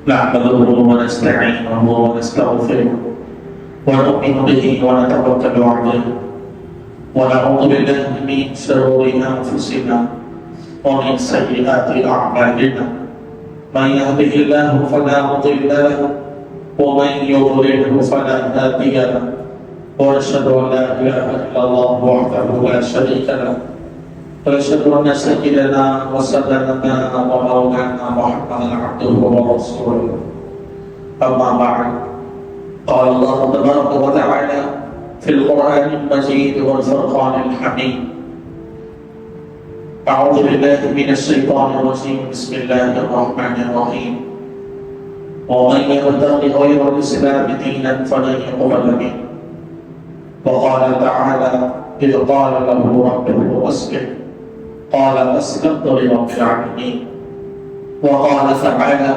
نحمده ونستعينه ونستغفره ونؤمن به ونتوكل عليه ونعوذ بالله من شرور أنفسنا ومن سيئات أعمالنا من يهده الله فلا مضل له ومن يضلله فلا هادي له وأشهد أن لا إله إلا الله وحده لا شريك له وأشهد أن سيدنا وسيدنا ومولانا محمدا عبده ورسوله أما بعد قال الله تبارك وتعالى في القرآن المجيد والفرقان الحميد أعوذ بالله من الشيطان الرجيم بسم الله الرحمن الرحيم ومن يبتغ غير الإسلام دينا فلن يقبل منه وقال تعالى إذ قال له ربه أسلم قال أسلمت لرب العالمين وقال تعالى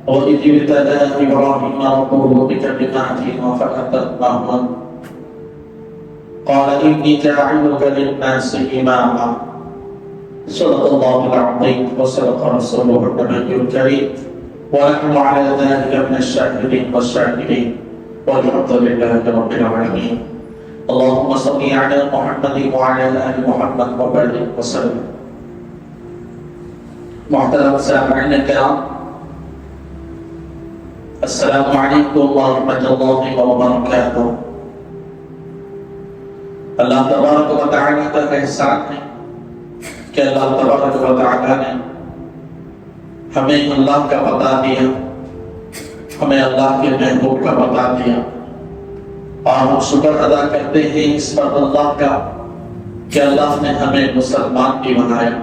وإذ ابتلى إبراهيم ربه بكلمات فأتمهن قال إني جاعلك للناس إماما صدق الله العظيم وصدق رسوله النبي الكريم ونحن على ذلك من الشاهدين والشاكرين والحمد لله رب العالمين اللهم صل على محمد وعلى آل محمد وبارك وسلم. محترم سامعین کرام، السلام علیکم ورحمۃ اللہ وبرکاتہ. اللہ تبارک و تعالی کا احسان ہے کہ اللہ تبارک و تعالی نے ہمیں اللہ کا بتا دیا، ہمیں اللہ کے محبوب کا بتا دیا، اور ہم شکر ادا کرتے ہیں اس پر اللہ کا کہ اللہ نے ہمیں مسلمان بھی بنایا،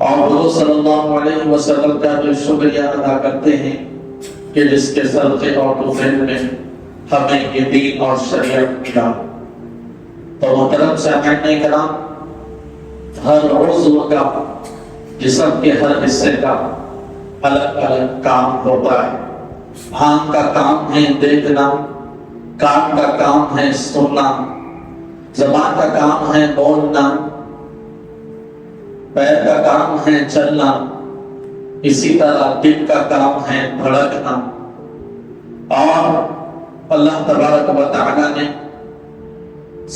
اور حضور صلی اللہ علیہ وسلم کا بھی شکریہ ادا کرتے ہیں کہ جس کے صدقے اور توفیق میں ہمیں یہ دین اور شریعت ملا. تو محترم سامعین کرام، ہر عضو کا، جسم کے ہر حصے کا الگ الگ کام ہوتا ہے. آنکھ کا کام ہے دیکھنا، کان کا کام ہے سننا، زبان کا کام ہے بولنا، پیر کا کام ہے چلنا، اسی طرح دل کا کام ہے دھڑکنا. اور اللہ تبارک و تعالی نے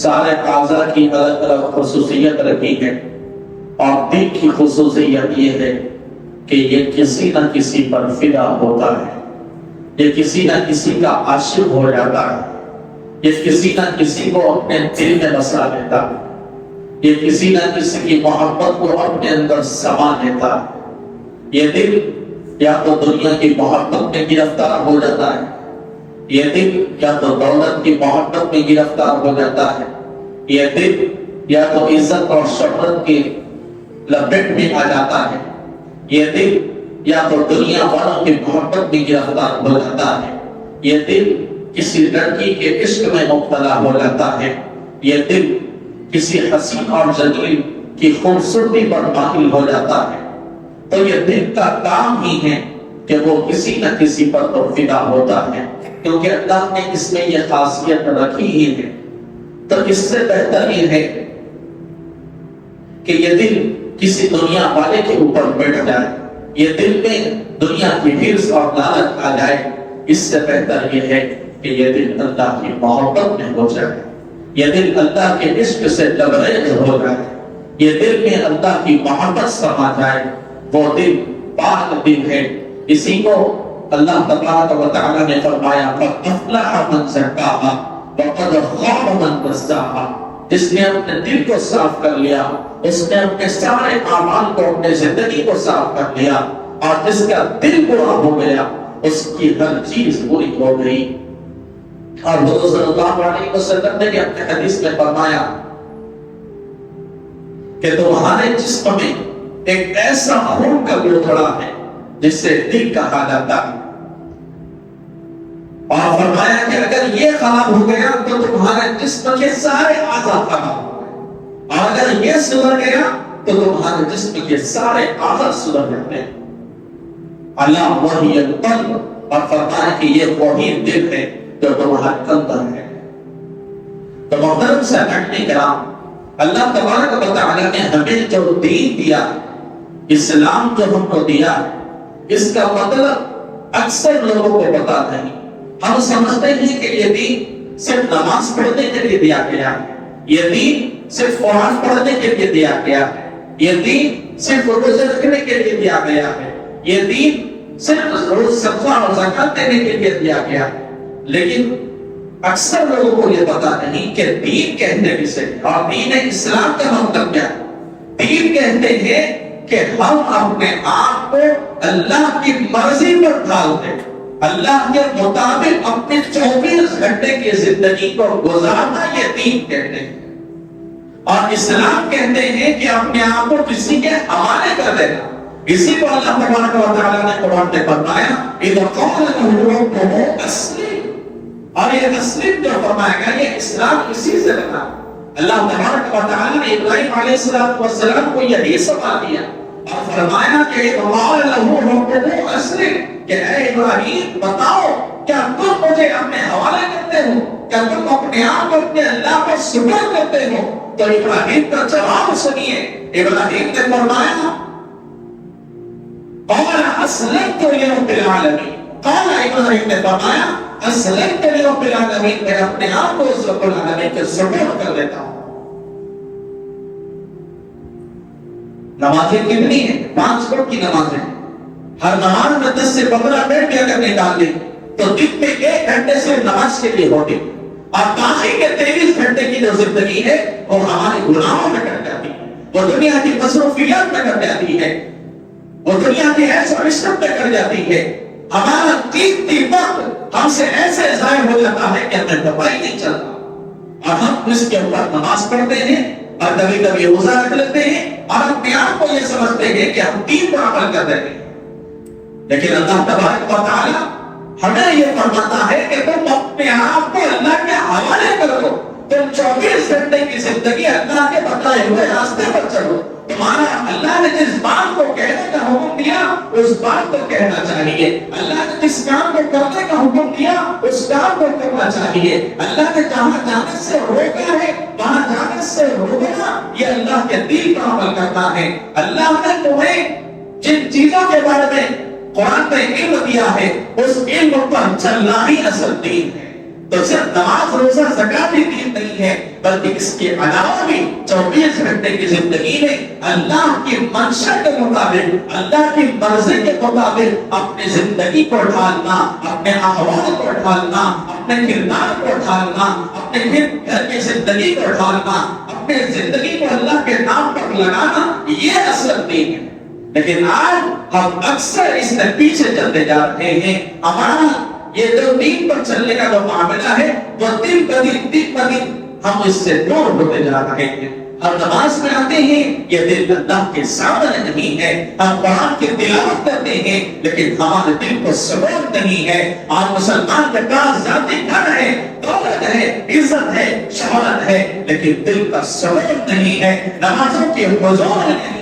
سارے اعضاء کی الگ الگ خصوصیت رکھی ہے، اور دل کی خصوصیت یہ ہے کہ یہ کسی نہ کسی پر فدا ہوتا ہے، یہ کسی نہ کسی کا عاشق ہو جاتا ہے، یہ کسی نہ کسی کو اپنے دل میں بسا لیتا ہے، یہ کسی نہ کسی کی محبت کو اپنے اندر سما لیتا ہے. یہ دل یا تو دنیا کی محبت میں گرفتار ہو جاتا ہے، یہ دل یا تو دولت کی محبت میں گرفتار ہو جاتا ہے، یہ دل یا تو عزت اور شہرت کی لپیٹ میں آ جاتا ہے، یہ دل یا تو دنیا والوں کی محبت میں گرفتار ہو جاتا ہے، یہ دل کسی لڑکی کے عشق میں مبتلا ہو جاتا ہے، یہ دل کسی حسین اور جمیل کی خوبصورتی پر مائل ہو جاتا ہے. تو یہ دل کا کام ہی ہے کہ وہ کسی نہ کسی پر تو فدا ہوتا ہے، کیونکہ اللہ نے اس میں یہ خاصیت رکھی ہی ہے. تو اس سے بہتر یہ ہے کہ یہ دل کسی دنیا والے کے اوپر بیٹھ جائے، یہ دل میں دنیا کی حرص اور لالچ آ جائے. اس سے بہتر یہ ہے کہ یہ دل اللہ کی محبت میں ہو جائے، یہ دل اللہ کے عشق سے لبریز ہو جائے، یہ دل میں اللہ کی محبت سما جائے. وہ دل پاک دل ہے. اسی کو اللہ تبارک و تعالی نے فرمایا قد افلح من زکاها وقد خاب من دساها. جس نے اپنے دل کو صاف کر لیا، اس نے اپنے سارے اعمال کو، اپنے زندگی کو صاف کر لیا، اور جس کا دل برا ہو گیا اس کی ہر چیز بری ہو گئی. اور حضور صلی اللہ علیہ وسلم نے بھی اپنے حدیث میں فرمایا کہ تمہارے جسم میں ایک ایسا خون کا گوتھڑا ہے جس سے دل کہا جاتا ہے، اور فرمایا کہ اگر یہ خراب ہو گیا تو تمہارے جسم کے سارے اعضاء خراب ہو گئے، اور اگر یہ سدھر گیا تو تمہارے جسم کے سارے اعضاء سدھر جاتے ہیں. اللہ وحی القلب، اور فرمایا کہ یہ وہی دل ہے جو تمہارے اندر ہے. تو محترم سامعین کرام، اللہ تبارک و تعالی نے ہمیں جو دین دیا، اسلام جو ہم کو دیا، اس کا مطلب اکثر لوگوں کو پتا نہیں. ہم سمجھتے ہیں کہ یہ دین صرف نماز پڑھنے کے لیے دیا گیا ہے، یہ دین صرف قرآن پڑھنے کے لیے دیا گیا ہے، یہ دین صرف روزے رکھنے کے لیے دیا گیا ہے، یہ دین صرف روز صدقہ اور زکات دینے کے لیے دیا گیا ہے. لیکن اکثر لوگوں کو یہ پتا نہیں کہ دین کہتے کسے، اور دین اسلام کا مطلب کیا ہے. دین کہتے ہیں کہ ہم اپنے آپ کو اللہ کی مرضی پر ڈال دیں، اللہ کے مطابق اپنے 24 گھنٹے کی زندگی کو گزارنا، یہ دین کہتے ہیں. اور اسلام کہتے ہیں کہ اپنے آپ کو کسی کے حوالے کر دینا. اسی کو اللہ تبارک و تعالیٰ نے قرآن میں فرمایا اذا قال لهم ربهم اسلم، اور یہ اسلم جو فرمایا گیا یہ اسلام اسی سے بنا. اللہ تبارک و تعالیٰ نے ابراہیم علیہ السلام کو یہی سوال دیا اور فرمایا کہ اذا قال لهم ربهم اسلم، کہ اے ابراہیم بتاؤ کیا تم مجھے اپنے حوالے کرتے ہو، کیا تم اپنے آپ کو اپنے اللہ پر سپرد کرتے ہو. تو ابراہیم کا جواب سنیے. ابراہیم نے فرمایا قال اسلمت لرب العالمین، قال ابراہیم نے فرمایا اسلمت لرب العالمین، میں اپنے آپ کو اس رب العالمین کے سپرد کر دیتا ہوں. نمازیں کتنی ہیں؟ 5 وقت کی نمازیں. ہر نماز میں 10 سے 15 منٹ بھی اگر نکال لیں تو دن میں 1 گھنٹے سے نماز کے لیے ہوتی، اور باقی کے 23 گھنٹے کی جو زندگی ہے وہ ہمارے گناہوں میں کٹ جاتی ہے، وہ دنیا کی مصروفیات میں کٹ جاتی ہے، وہ دنیا کی ایسے عشرت میں کٹ جاتی ہے. ہمارا قیمتی وقت ہم سے ایسے ضائع ہو جاتا ہے کہ ہمیں پتہ ہی نہیں چلتا، اور ہم اس کے اوپر نماز پڑھتے ہیں اور کبھی کبھی روزہ رکھ لیتے ہیں اور اپنے آپ کو یہ سمجھتے ہیں کہ ہم دین پر عمل کر رہے ہیں. لیکن اللہ تبارک و تعالی ہمیں یہ فرماتا ہے کہ تم اپنے آپ کو اللہ کے حوالے کر دو، تم 24 گھنٹے کی زندگی اللہ کے بتائے ہوئے راستے پر چلو. تمہارا اللہ نے جس بات کو کہنے کا حکم دیا اس بات کو کہنا چاہیے، اللہ نے جس کام کو کرنے کا حکم دیا اس کام کو کرنا چاہیے. اللہ نے جہاں جانے سے روکا ہے وہاں جانے سے روکنا، یہ اللہ کے دین کا عمل کرنا ہے. اللہ نے تمہیں جن چیزوں کے بارے میں قرآن نے علم دیا ہے اس علم پر چلنا ہی اصل دین ہے. تو صرف نماز روزہ زکات ہی دین نہیں ہے، بلکہ اس کے علاوہ بھی 24 گھنٹے کی زندگی میں اللہ کی منشا کے مطابق، اللہ کی مرضی کے مطابق اپنی زندگی کو ڈھالنا، اپنے احوال کو ڈھالنا، اپنے کردار کو ڈھالنا، اپنے گھر کی زندگی کو ڈھالنا، اپنے زندگی کو اللہ کے نام پر لگانا، یہ اصل دین ہے. لیکن آج ہم اکثر اس کے پیچھے چلتے جا رہے ہیں. ہمارا یہ جو دین پر چلنے کا جو معاملہ ہے وہ دن بدن ہم اس سے دور ہوتے جا رہے ہیں. ہم نماز میں آتے ہیں، یہ دل اللہ کے سامنے نہیں ہے. ہم قرآن کی تلاوت کرتے ہیں لیکن ہمارے دل کو سکون نہیں ہے. آج مسلمان کے پاس ذاتی گھر ہے، دولت ہے، عزت ہے، شہرت ہے، لیکن دل کا سکون نہیں ہے. نمازوں کی حضور نہیں،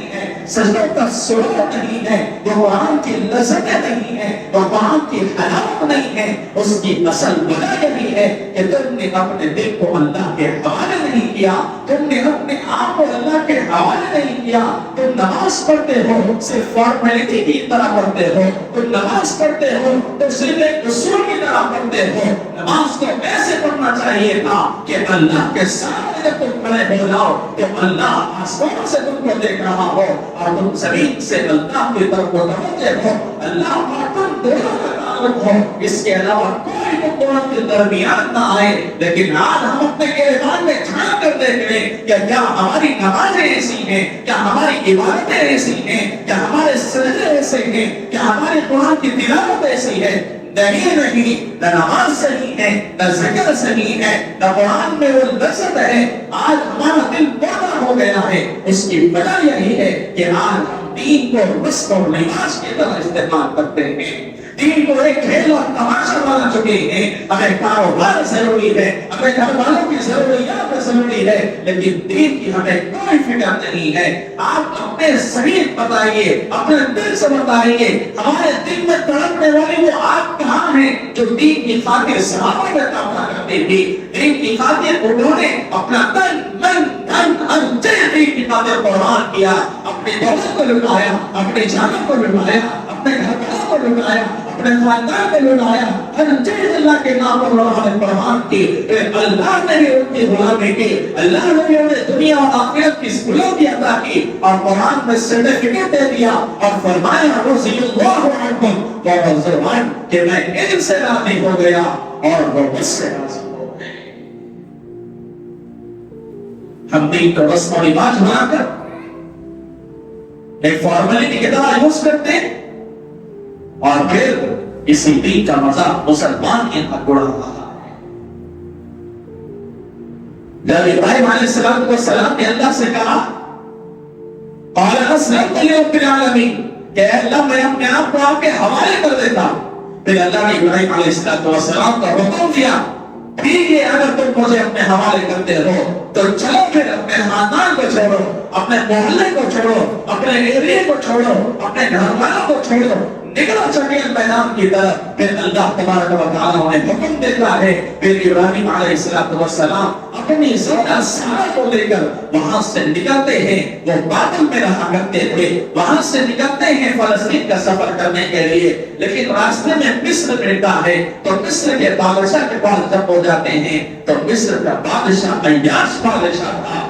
سجدوں کا سرور نہیں ہے، وہ قرآن کی لذت نہیں ہے، وہ قرآن کی حلاوت نہیں ہے. اس کی اصل وجہ یہی ہے کہ تم نے اپنے دل کو اللہ کے حوالے نہیں کیا، تم نے اپنے آپ کو اللہ کے حوالے نہیں کیا. تم نماز پڑھتے ہو صرف فارمیلٹی کی طرح پڑھتے ہو، تم نماز پڑھتے ہو تو صرف ایک اصول کی طرح پڑھتے ہو. نماز کو ایسے پڑھنا چاہیے تھا کہ اللہ کے سامنے جب تم کھڑے ہو جاؤ کہ اللہ آسمان سے تم کو دیکھ رہا ہو اور تم زمین سے اللہ کی طرف متوجہ ہو، اللہ اور تم دونوں کا تعلق ہو. اس کے علاوہ کوئی قرآن کے درمیان نہ آئے. لیکن آج ہم اپنے ایمان میں جھانک کر دیکھ رہے ہیں کہ کیا ہماری نمازیں ایسی ہیں، کیا ہماری عبادتیں ایسی ہیں، کیا ہمارے سجدے ایسے ہیں، کیا ہماری قرآن کی تلاوت ایسی ہے. نہیں، نہ نماز صحیح ہے، نہ ذکر صحیح ہے، نہ قرآن میں وہ لذت ہے. آج ہمارا دل پردہ ہو گیا ہے. اس کی وجہ یہی ہے کہ آج دین کو رسم اور رواج کی طرح استعمال کرتے ہیں. دین کو ایک کھیل اور تماشا بنا چکے ہیں. ہمیں کاروبار ضروری ہے، ہمیں گھر والوں کی ضروریات ضروری ہے، لیکن دین کی ہمیں کوئی فکر نہیں ہے. آپ اپنے صحیح بتائیے، اپنے دل سے بتائیے، ہمارے دل میں تڑپنے والی وہ آگ کہاں ہے جو دین کی خاطر صحابہ میں کام کرتے تھے. دین کی خاطر انہوں نے اپنا تن من دھن ہر چیز دین کی خاطر قربان کیا، اپنے دولت کو لٹایا، اپنے جانوں کو لٹایا، اپنے گھر کو لٹایا، اپنے خاندان میں لٹایا، ہر چیز اللہ کے نام پر انہوں نے قربان کی، اللہ نے بھی ان کی غلامی کی، اللہ نے بھی انہیں دنیا اور آخرت کی سہولت عطا کی اور قرآن میں سرٹیفکیٹ دے دیا اور فرمایا رضی اللہ عنہم ورضوان کہ میں ان سے راضی ہو گیا اور وہ مجھ سے راضی ہو گئے۔ ہم دین کو رسم و رواج بنا کر ایک فارمیلٹی کی طرح یوز کرتے ہیں اور پھر اسی دین کا مذاق مسلمان کے حق اڑا رہا ہے۔ جب ابراہیم علیہ السلام نے اللہ سے کہا قال اسلمت لرب العالمین کہ اللہ میں اپنے آپ کو آپ کے حوالے کر دیتا ہوں، پھر اللہ نے ابراہیم علیہ السلام کا حکم دیا ٹھیک ہے اگر تم مجھے اپنے حوالے کرتے ہو تو چلو پھر اپنے خاندان کو چھوڑو، اپنے محلے کو چھوڑو، اپنے ایریے کو چھوڑو، اپنے گھر والوں کو چھوڑو، نکلو چٹیل میدان کی طرف۔ پھر اللہ تبارک و تعالیٰ نے حکم دیتا ہے، پھر ابراہیم علیہ السلام اپنی زوجہ سارہ کو لے کر وہاں سے نکلتے ہیں، وہ باطل میں رہا کرتے تھے، وہاں سے نکلتے ہیں فلسطین کا سفر کرنے کے لیے، لیکن راستے میں مصر ملتا ہے تو مصر کے بادشاہ کے پاس جب ہو جاتے ہیں تو مصر کا بادشاہ عیاش بادشاہ تھا،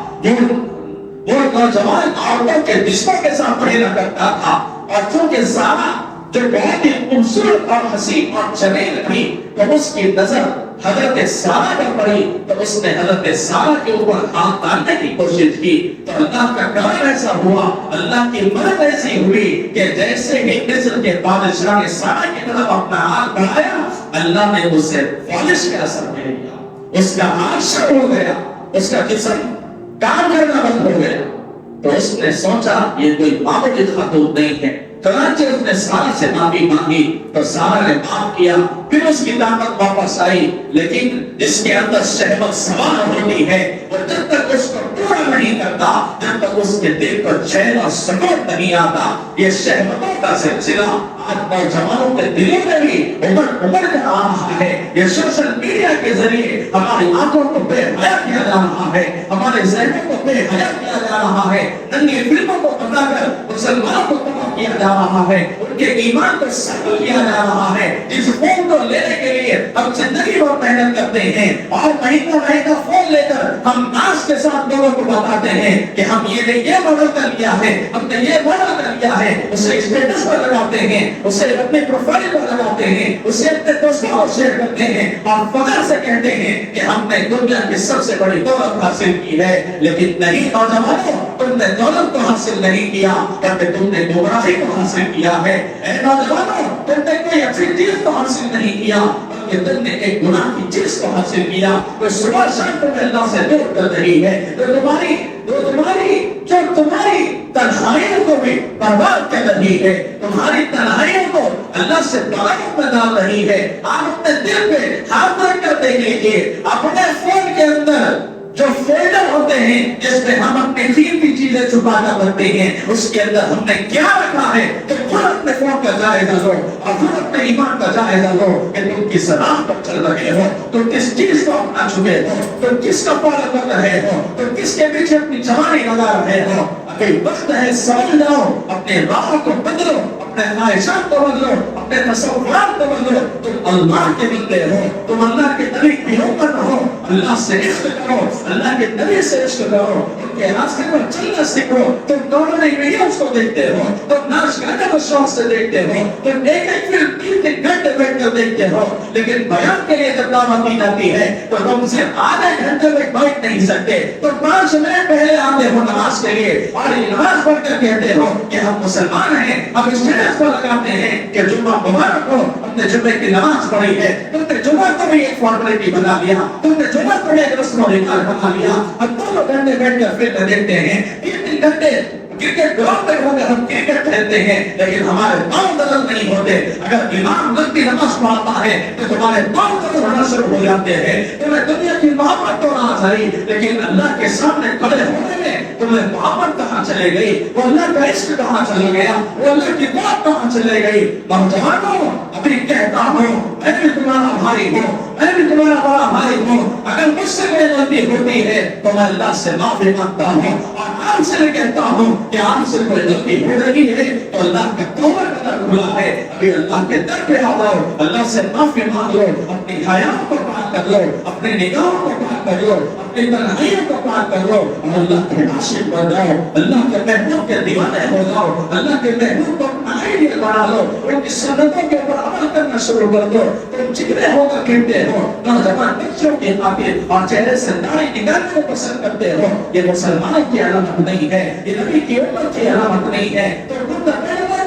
وہ نوجوان عورتوں کے جسموں کے ساتھ پھیلا کرتا تھا، اور چونکہ سارہ جو بہت ہی خوبصورت اور حسین اور جمیل تھی تو اس کی نظر حضرت سارہ پر پڑی تو اس نے حضرت سارہ کے اوپر ہاتھ ڈالنے کی کوشش کی تو اللہ کا کرم ایسا ہوا، اللہ کی مدد ایسی ہوئی کہ جیسے ہی مصر کے بادشاہ نے سارہ کی طرف اپنا ہاتھ بڑھایا اللہ نے اسے فالش کا اثر دے دیا، اس کا ہاتھ شروع ہو گیا، اس کا جسم کام کرنا بند ہو گیا۔ تو اس نے سوچا یہ کوئی معمولی خاتون نہیں ہے، چنانچہ اس نے سارہ سے معافی مانگی تو سارہ نے معاف کیا، پھر اس کی طاقت واپس آئی، لیکن جس کے اندر شہوت سوار ہوتی ہے وہ جب تک اس کو پورا نہیں کرتا جب تک اس کے دل کو چین اور سکون نہیں آتا۔ یہ شہوتوں کا سلسلہ آج نوجوانوں کے دلوں میں بھی ابھر کر آ رہا ہے، یہ سوشل میڈیا کے ذریعے ہماری آنکھوں کو بے حیا کیا جا رہا ہے، ہمارے ذہنوں کو بے حیا کیا جا رہا ہے، ننگی فلموں کو بنا کر مسلمانوں کو تباہ کیا جا رہا ہے، ان کے ایمان کو سخت کیا جا رہا ہے۔ جس فون کو لینے کے لیے ہم زندگی بھر محنت کرتے ہیں اور مہینہ فون لے کر ہم ناز کے ساتھ لوگوں کو بتاتے ہیں کہ ہم یہ ماڈل کر لیا ہے، ہم نے یہ ماڈل کر لیا ہے، اسے اسٹیٹس پر لگاتے ہیں، اسے اپنے پروفائل پر لگاتے ہیں، اسے اپنے دوستوں کو شیئر کرتے ہیں اور فخر سے کہتے ہیں کہ ہم نے دنیا کی سب سے بڑی دولت حاصل کی ہے۔ لیکن نہیں نوجوانوں، تم نے دولت کو حاصل نہیں کیا بلکہ تم نے گمراہی کو حاصل کیا ہے۔ اے نوجوانوں، تم نے کوئی اچھی چیز کو حاصل نہیں کیا بلکہ تم نے ایک گناہ کی چیز کو حاصل کیا، وہ صبح شام تمہیں اللہ سے دور کر رہی ہے، جو تمہاری تنہائیوں کو بھی برباد کر رہی ہے، تمہاری تنہائیوں کو اللہ سے برابر میں ڈال رہی ہے۔ آپ اپنے دل پہ ہاتھ رکھ کر دیکھ لیجیے، اپنے فون کے اندر جو فولڈر ہوتے ہیں جس میں ہم اپنی قیمتی چیزیں چھپا کر رکھتے ہیں، اس کے اندر ہم نے کیا رکھا ہے، تو خود اپنے فون کا جائزہ لو اور خود اپنے ایمان کا جائزہ لو کہ تم کس راہ پر چل رہے ہو، تم کس چیز کو اپنا چکے ہو، تم کس کا پالن کر رہے ہو، تم کس کے پیچھے اپنی جوانی لگا رہے ہو۔ اگر وقت ہے سمجھ جاؤ، اپنے راہ کو بدلو، اپنے خواہشات کو بدلو، اپنے تصورات کو بدلو، تم اللہ کے بندے ہو، تم اللہ کے نبی کی امت ہو، اللہ سے عشق کرو، اللہ کے نبی سے عشق کرو، ان کے راستے پر چلنا سیکھو۔ تم کامیڈی ویڈیوز کو دیکھتے ہو، تم ناچ گانے کو شوق سے دیکھتے ہو، تم ایک فلم 3 گھنٹے بیٹھ کر دیکھتے ہو، لیکن بیان کے لیے جب دعوت دی جاتی ہے تو تم صرف آدھے گھنٹے میں بیٹھ نہیں سکتے، تم 5 منٹ پہلے آتے ہو نماز کے لیے اور نماز پڑھ کر کہتے ہو کہ ہم مسلمان ہیں، ہم اسٹیٹس پر لگاتے ہیں کہ جمعہ مبارک ہو، ہم نے جمعے کی نماز پڑھی ہے۔ تم نے جمعہ کو بھی ایک فارمیلٹی بنا لیا، تم نے جمعہ کو بھی ایک رسم و رواج بنا لیا، ہم 2 گھنٹے بیٹھ کر فلم دیکھتے ہیں، 3 گھنٹے کرکٹ گراؤنڈ میں ہو کر ہم کرکٹ کھیلتے ہیں، لیکن ہمارے پاؤں بدل نہیں ہوتے۔ اگر امام لمبی نماز پڑھاتا ہے تو تمہارے پاؤں بدل ہونا شروع ہو جاتے ہیں، تمہیں دنیا کی محبت تو نہ آئی لیکن اللہ کے سامنے کھڑے ہونے میں تمہیں محبت کہاں چلے گئی، وہ اللہ کا عشق کہاں چلے گیا، وہ اللہ کی بات کہاں چلے گئی۔ نوجوانوں، ابھی کہتا ہوں میں بھی تمہارا بھائی ہوں، میں بھی تمہارا بڑا بھائی ہوں، اگر مجھ سے کوئی غلطی ہوتی ہے تو میں اللہ سے معافی مانگتا ہوں اور آپ سے کہتا ہوں کہ آپ سے کوئی غلطی ہو رہی ہے تو اللہ کا توبہ کرنا کھلا ہے، ابھی اللہ کے در پہ آ جاؤ، اللہ سے معافی مانگ لو، اپنی حیات کو پاک کر لو، اپنے نگاہوں کو پاک کر لو، اپنی تنہائیوں کو پاک کر لو، اور اللہ کے عاشق بن جاؤ، اللہ کے محبوب کے دیوانے ہو جاؤ، اللہ کے محبوب کو اپنا آئیڈیل بنا لو، ان کی سنتوں کے اوپر عمل کرنا شروع کر دو، تم چکنے ہو کر پھرتے ہو، نوجوان بچوں کے خاطر اور چہرے سے داڑھی نکالنے کو پسند کرتے ہو، یہ مسلمان کی علامت نہیں ہے، یہ نبی کی امت کی علامت نہیں ہے، تو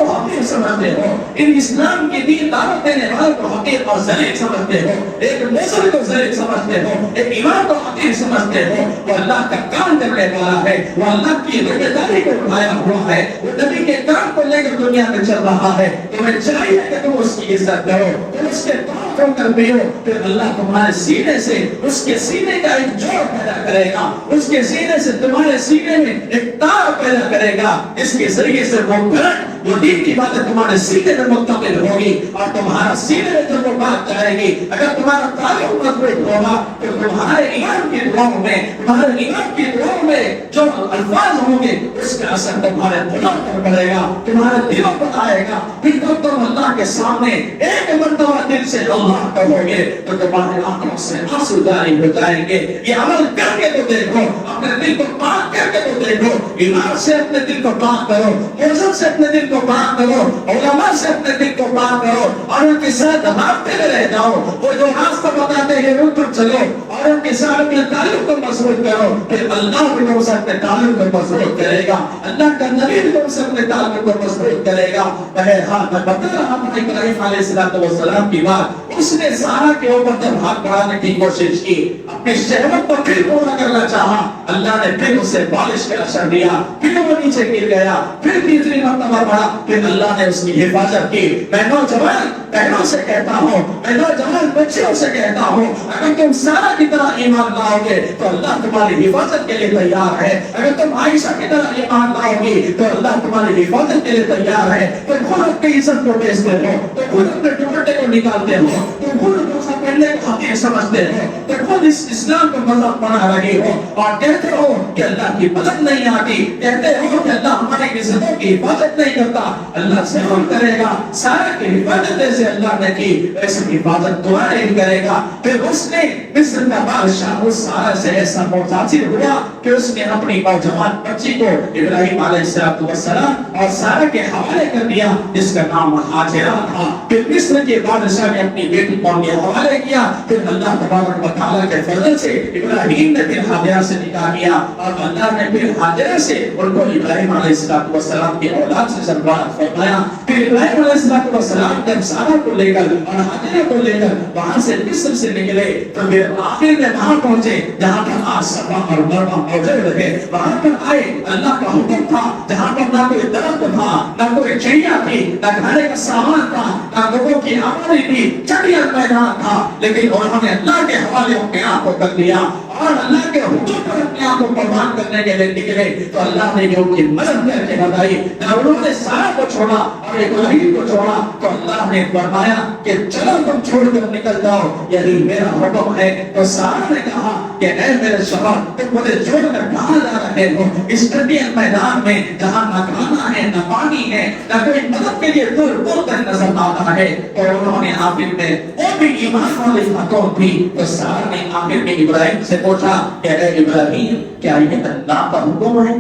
کو حقیر سمجھتے ہو، ان اسلام کی دین دعوت دینے والوں کو حقیر اور ذلیل سمجھتے ہو، ایک موصل کو ذلیل سمجھتے ہو، ایک ایمان کو حقیر سمجھتے ہو، وہ اللہ کا کام کرنے والا ہے، وہ اللہ کی ذمہ داری کو اٹھایا ہوا ہے، وہ نبی کے کام کو لے کر دنیا میں چل رہا ہے، تمہیں چاہیے کہ تم اس کی عزت کرو، تم اس کے کام کو کر پیو، پھر اللہ تمہارے سینے سے اس کے سینے کا ایک جوڑ پیدا کرے گا، اس کے سینے سے تمہارے سینے میں ایک تار پیدا کرے گا، اس کے ذریعے سے وہ کرنٹ، وہ دین کی باتیں تمہارے سینے میں منتقل ہوگی اور تمہارا سینے میں تم کو بات جائے گی، اگر تمہارا تعلق مضبوط ہوگا تو تمہارے ایمان کی دعاؤں میں، تمہارے ایمان کی دعاؤں میں جو الفاظ ہوں گے اس کا اثر تمہارے دلوں پر پڑے گا، تمہارے دلوں پر آئے گا، پھر جب تم اللہ کے سامنے ایک مرتبہ دل سے اللہ کہو گے تو تمہارے آنکھوں سے آنسو جاری ہو جائیں گے۔ یہ عمل کر کے تو دیکھو، اپنے دل کو پاک کر کے تو دیکھو، ایمان سے اپنے دل کو پاک کرو، موزن سے اپنے دل کو پاک کرو، علماء سے اپنے دل کو پاک کرو اور ان کے ساتھ رابطے میں رہ جاؤ، وہ جو راستہ بتاتے ہیں ان پر چلو اور ان کے ساتھ اپنے تعلق کو مضبوط کرو، پھر اللہ بھی تم سے اپنے تعلق کو مضبوط کرے گا، اللہ کا نبی بھی تم سے اپنے تعلق کو مضبوط کرے گا۔ بہرحال میں بتا رہا ہوں ابراہیم علیہ السلام کی بات، اس نے سارا کے اوپر جب ہاتھ بڑھانے کی کوشش کی، اپنی شہوت کو پھر پورا کرنا چاہا، اللہ نے پھر اسے بالش کا اثر دیا، پھر وہ نیچے گر گیا، پھر تیسری مرتبہ بڑھا، پھر اللہ نے اس کی حفاظت کی۔ میں نوجوان بہنوں سے کہتا ہوں، میں نوجوان بچوں سے کہتا ہوں، اگر تم سارا کی طرح ایمان لاؤ گے تو اللہ تمہاری حفاظت کے لیے تیار ہے، اگر تم عائشہ کی طرح ایمان لاؤ گی تو اللہ تمہاری حفاظت کے لیے تیار ہے۔ تم خود اپنی عزت کو بیچتے ہو، تم خود اپنے دوپٹے کو نکالتے ہو، تم خود دوسرا پہننے کو حقیر سمجھتے ہو، تم خود اس اسلام کو مذہب بنا رہے ہو اور کہتے ہو کہ اللہ کی مدد نہیں آتی، کہتے ہو کہ اللہ ہماری عزتوں کی حفاظت نہیں کرتا۔ اللہ ضرور کرے گا، سارا کی حفاظت جیسے اللہ نے کی ایسی حفاظت دوبارہ نہیں کرے گا۔ پھر اس نے مصر کا بادشاہ اس سارا سے ایسا متاثر ہوا کہ اس نے اپنی نوجوان بچی کو ابراہیم علیہ السلام اور سارا کے حوالے کر دیا جس کا نام ہاجرہ تھا۔ پھر مصر کے بادشاہ نے اپنی بیٹی کو ان کے حوالے کیا، پھر اللہ تبارک و تعالیٰ کے فضل سے ابراہیم نے پھر ہاجرہ سے نکاح کیا اور اللہ نے پھر ہاجرہ سے ان کو ابراہیم علیہ السلام کی اولاد سے سربراہ فرمایا۔ پھر ابراہیم علیہ السلام جب سارا کو لے کر اور ہاجرہ کو لے کر وہاں سے مصر سے نکلے تو پھر آخر میں وہاں پہنچے جہاں پر آج صفا اور مروہ موجود رہے، وہاں پر آئے اللہ کا حکم تھا جہاں پر نہ کوئی درخت تھا، نہ کوئی چڑیا تھی، نہ کھانے کا سامان تھا، نہ لوگوں کی آبادی تھی، چڑیا میدان تھا، لیکن انہوں نے اللہ کے حوالے اپنے آپ کو کر دیا اور اللہ کے حکم پر اپنے آپ کو قربان کرنے کے لیے نکلے تو اللہ نے جو ان کی مدد کر کے بتائی، نہ انہوں نے سارا کو چھوڑا اور ابراہیم کو چھوڑا تو اللہ نے فرمایا کہ چلو تم چھوڑ کر نکل جاؤ، یہی میرا حکم ہے۔ تو سارا نے کہا کہ اے میرے شوہر تم مجھے چھوڑ کر کہاں جا رہے ہو، اس ٹنڈیل میدان میں جہاں نہ کھانا ہے نہ پانی ہے نہ کوئی مدد کے لیے دور دور تک نظر آتا ہے۔ تو انہوں نے آخر میں وہ بھی ایمان والی خاتون تھی تو سارا نے آخر میں ابراہیم سے پوچھا کہ اے ابراہیم کیا یہ اللہ کا حکم ہے؟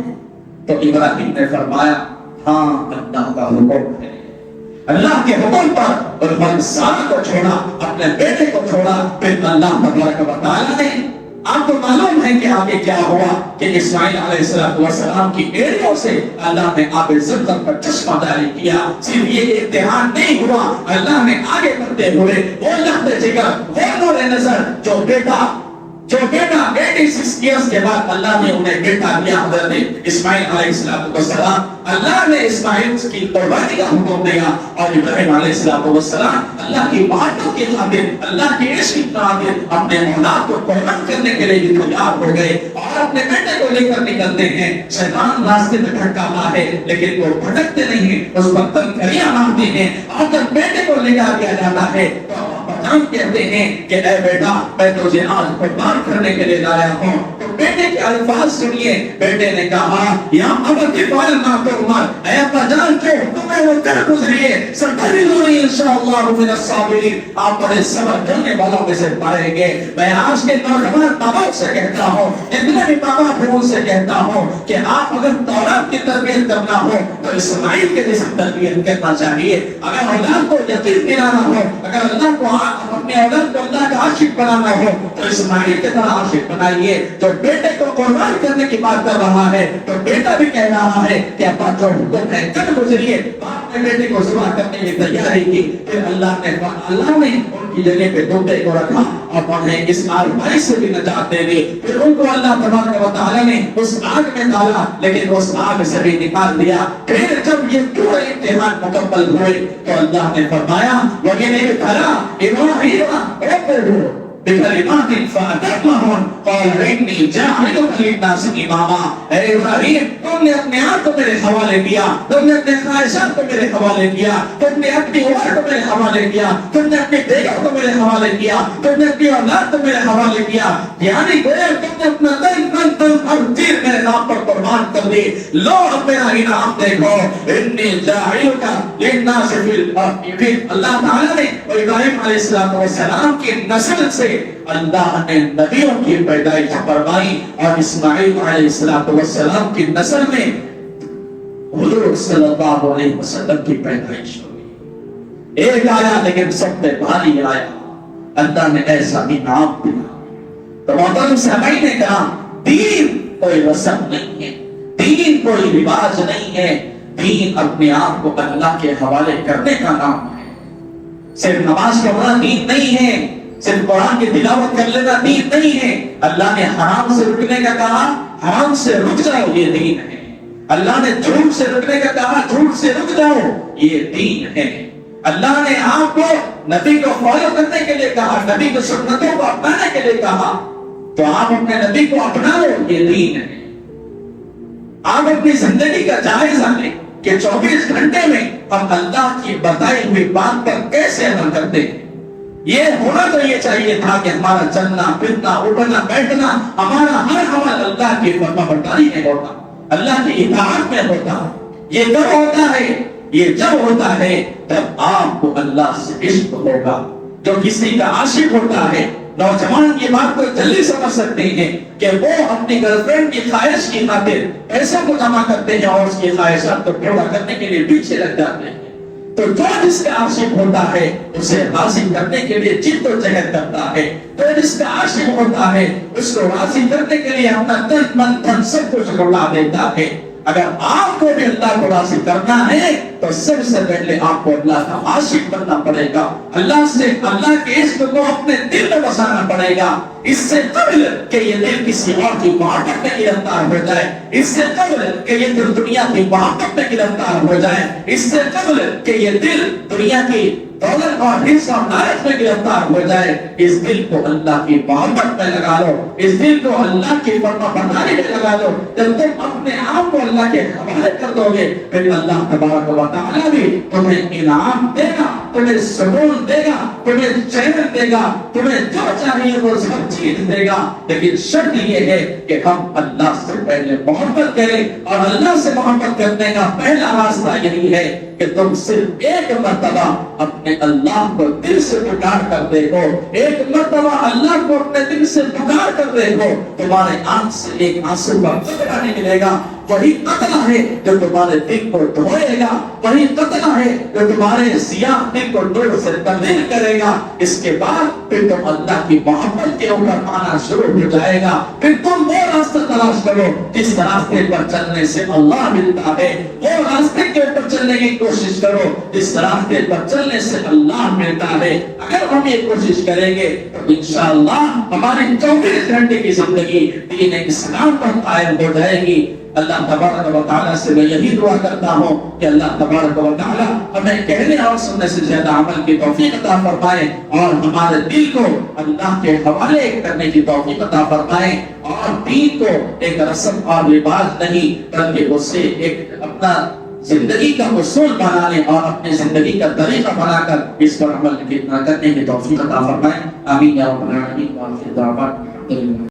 تو ابراہیم نے فرمایا ہاں اللہ کا حکم ہے۔ اللہ کے حکم پر انہوں سارا کو چھوڑا، اپنے بیٹے کو چھوڑا، پھر اللہ تبارک و تعالیٰ نے آپ کو معلوم ہے کہ آگے کیا ہوا کہ اسماعیل علیہ السلام کی ایڑیوں سے اللہ نے آب زمزم پر چشمہ جاری کیا۔ صرف یہ امتحان نہیں ہوا، اللہ نے آگے بڑھتے ہوئے وہ لخت جگر وہ نور نظر جو بیٹا 86 ایئرز کے بعد اللہ نے انہیں بیٹا دیا حضرت اسماعیل علیہ السلام۔ اللہ نے اسماعیل کی قربانی کا حکم دیا اور ابراہیم علیہ السلام اللہ کی محبت کے خاطر، اللہ کے عشق کی خاطر اپنے اولاد کو قربان کرنے کے لیے تیار ہو گئے اور اپنے بیٹے کو لے کر نکلتے ہیں۔ شیطان راستے میں بھٹکاتا ہے لیکن وہ بھٹکتے نہیں ہیں، اس پر تنکریاں مارتے ہیں اور جب بیٹے کو لے جا دیا جاتا ہے تو والسلام کہتے ہیں کہ اے بیٹا میں تجھے آج قربان کرنے کے لیے لایا ہوں. تو بیٹے کے الفاظ سنیے. بیٹے نے کہا یا ابت افعل ما تؤمر، اے ابا جان جو تمہیں وہ کر گزریے ستجدنی انشاءاللہ من الصابرین، آپ بڑے صبر کرنے والوں میں سے پائیں گے. میں آج کے نوجوان ماں باپ سے کہتا ہوں، اتنے بھی ماں باپ ان سے کہتا ہوں کہ آپ اگر تورات کی تربیت کرنا ہو تو اسماعیل کے جیسے تربیت کرنا چاہیے. اگر اولاد کو یقین دلانا ہو، اگر اللہ کو اپنے اولاد کو اللہ کا عاشق بنانا ہو تو اسماعیل کی طرح عاشق بنائیے. جو بیٹے کو قربان کرنے کی بات کر رہا ہے تو بیٹا بھی کہہ رہا ہے کہ ابا جو حکم ہے کر گزریے. باپ نے بیٹے کو ذبح کرنے کی تیاری کی. پھر اللہ نے ان کی جگہ پہ دوتے کو رکھا اور انہیں اس آگ سے بھی نجات دے دی. پھر ان کو اللہ تبارک و تعالی نے اس آگ میں ڈالا لیکن اس آگ سے بھی نکال دیا. پھر جب یہ پورے امتحان مکمل ہوئے تو اللہ نے فرمایا وَإِنِ ابْتَلَىٰ إِبْرَاهِيمَ بِكَلِمَاتٍ فَأَتَمَّهُنَّ قَالَ إِنِّي جَاعِلُكَ لِلنَّاسِ إِمَامًا. اے ابراہیم تم نے اپنے آپ کو میرے حوالے کیا، تم نے اپنے خواہشات کو میرے حوالے کیا، تم نے اپنی عمر کو میرے حوالے کیا، تم نے اپنی بیگم کو میرے حوالے کیا، تم نے اپنی اولاد کو میرے حوالے کیا. یعنی گویا تم نے اپنا دل ہر چیز میرے نام پر قربان کر دی. لو اب میرا انعام دیکھو. إِنِّي جَاعِلُكَ لِلنَّاسِ فِي الْأَرْضِ. اللہ تعالیٰ نے ابراہیم علیہ السلام کی نسل سے اللہ نے نبیوں کی پیدائش فرمائی اور اسماعیل علیہ السلام کی نسل میں حضور صلی اللہ علیہ وسلم کی پیدائش ہوئی. ایک آیا لیکن سب سے بھاری آیا. اللہ نے ایسا انعام دیا. تو محترم صحابی نے کہا دین کوئی رسم نہیں ہے، دین کوئی رواج نہیں ہے، دین اپنے آپ کو اللہ کے حوالے کرنے کا نام ہے. صرف نماز پڑھنا دین نہیں ہے، صرف قرآن کی تلاوت کر لینا دین نہیں ہے. اللہ نے حرام سے رکنے کا کہا حرام سے رک جاؤ یہ دین ہے. اللہ نے جھوٹ سے رکنے کا کہا جھوٹ سے رک جاؤ یہ دین ہے. اللہ نے آپ کو نبی کو فالو کرنے کے لیے کہا، نبی کی سنتوں کو اپنانے کے لیے کہا تو آپ اپنے نبی کو اپنا لو یہ دین ہے. آپ اپنی زندگی کا جائزہ لیں کہ 24 گھنٹے میں ہم اللہ کی بتائی ہوئی بات پر کیسے عمل کرتے ہیں. یہ ہونا تو یہ چاہیے تھا کہ ہمارا چلنا پھرنا اٹھنا بیٹھنا ہمارا ہر عمل اللہ کی فرمانبرداری میں ہوتا، اللہ کی اطاعت میں ہوتا. یہ کب ہوتا ہے؟ یہ جب ہوتا ہے تب آپ کو اللہ سے عشق ہوگا. جو کسی کا عاشق ہوتا ہے نوجوان کی بات کو جلدی سمجھ سکتے ہیں کہ وہ اپنی گرل فرینڈ کی خواہش کی خاطر پیسوں کو جمع کرتے ہیں اور اس کی خواہشات کو پورا کرنے کے لیے پیچھے لگ جاتے ہیں. تو جو جس کا عاشق ہوتا ہے اسے راضی کرنے کے لیے جد و جہد کرتا ہے. جو جس کا عاشق ہوتا ہے اس کو راضی کرنے کے لیے اپنا تن من دھن سب کچھ لوٹا دیتا ہے. اگر آپ کو بھی اللہ کو راضی کرنا ہے تو سب سے پہلے آپ کو اللہ کا عاشق بننا پڑے گا. اللہ کے عشق کو اپنے دل میں بسانا پڑے گا. اس سے قبل کہ یہ دل کسی اور کی محبت میں گرفتار ہو جائے، اس سے قبل کہ یہ دل دنیا کی محبت میں گرفتار ہو جائے، اس سے قبل کہ یہ دل دنیا کی دولت اور حص اور نعمت میں گرفتار ہو جائے، اس دل کو اللہ کی محبت میں لگا لو، اس دل کو اللہ کی فرمانبرداری میں لگا لو. جب تم اپنے آپ کو اللہ کے حوالے کر دو گے پھر اللہ تبارک و تعالیٰ بھی تمہیں انعام دے گا، تمہیں سکون دے گا، تمہیں چین دے گا، تمہیں جو چاہیے وہ سب چیز دے گا. لیکن شرط یہ ہے کہ ہم اللہ سے پہلے محبت کریں اور اللہ سے محبت کرنے کا پہلا راستہ یہی ہے کہ تم صرف ایک مرتبہ اپنے اللہ کو دل سے پکار کر دیکھو. ایک مرتبہ اللہ کو اپنے دل سے پکار کر دیکھو. تمہارے آنکھ سے ایک آنسو کا قطرہ نہیں ملے گا. وہی قطرہ ہے جو تمہارے دل کو دھوئے گا، وہی قطرہ ہے جو تمہارے سیاہ دل کو نور سے تبدیل کرے گا. اس کے بعد پھر تم اللہ کی محبت کے اوپر آنا شروع ہو جائے گا. پھر تم وہ راستہ تلاش کرو جس راستے پر چلنے سے اللہ ملتا ہے. وہ راستے کے اوپر چلنے کی کوشش کرو جس راستے پر چلنے سے اللہ ملتا ہے. اگر ہم یہ کوشش کریں گے تو انشاءاللہ ہماری 24 گھنٹے کی زندگی دین اسلام پر قائم ہو جائے گی. اللہ تبارک و تعالیٰ سے میں یہی دعا کرتا ہوں کہ اللہ تبارک و تعالیٰ ہمیں کہنے اور سننے سے زیادہ عمل کی توفیق عطا فرمائے اور ہمارے دل کو اللہ کے حوالے کرنے کی توفیق عطا فرمائے اور دین کو ایک رسم اور لباس نہیں بلکہ اسے ایک اپنا زندگی کا اصول بنا لیں اور اپنے زندگی کا طریقہ بنا کر اس پر عمل کرنے کی توفیق عطا فرمائیں. آمین یا رب العالمین.